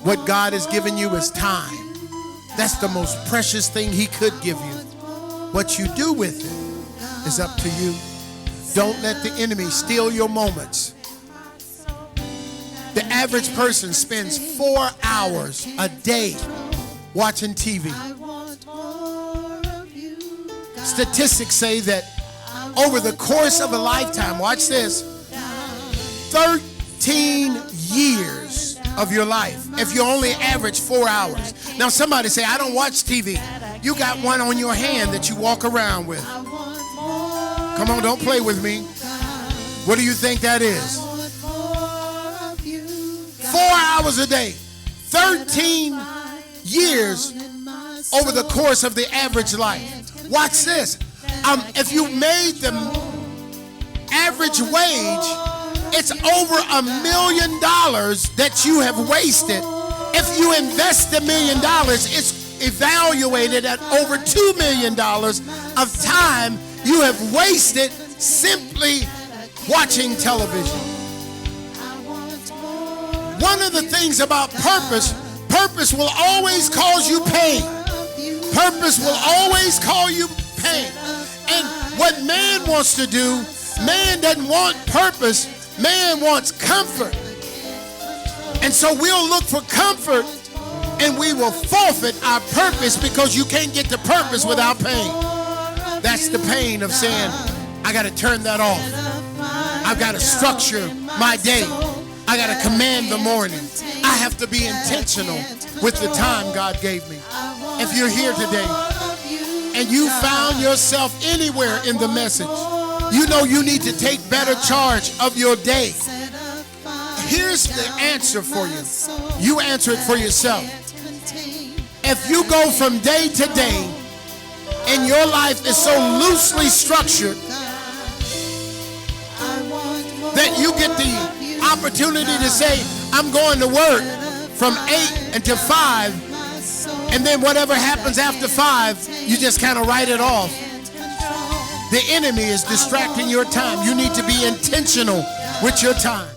S1: What God has given you is time. That's the most precious thing He could give you. What you do with it is up to you. Don't let the enemy steal your moments. The average person spends 4 hours a day watching TV. Statistics say that over the course of a lifetime, watch this, 13 years of your life, if you only average 4 hours. Now somebody say, I don't watch TV. You got one on your hand that you walk around with. Come on, don't play with me. What do you think that is? 4 hours a day, 13 years over the course of the average life. Watch this. If you made the average wage, it's over $1 million that you have wasted. If you invest $1 million, it's evaluated at over $2 million of time you have wasted simply watching television. One of the things about purpose will always cause you pain. Purpose will always cause you pain. And what man wants to do, man doesn't want purpose, man wants comfort. And so we'll look for comfort, and we will forfeit our purpose because you can't get to purpose without pain. That's the pain of saying, I got to turn that off. I've got to structure my day. I got to command the morning. I have to be intentional with the time God gave me. If you're here today and you found yourself anywhere in the message, You know you need to take better charge of your day. Here's the answer for you. You answer it for yourself. If you go from day to day and your life is so loosely structured that you get the opportunity to say, I'm going to work from 8 until 5, and then whatever happens after 5, you just kind of write it off. The enemy is distracting your time. You need to be intentional with your time.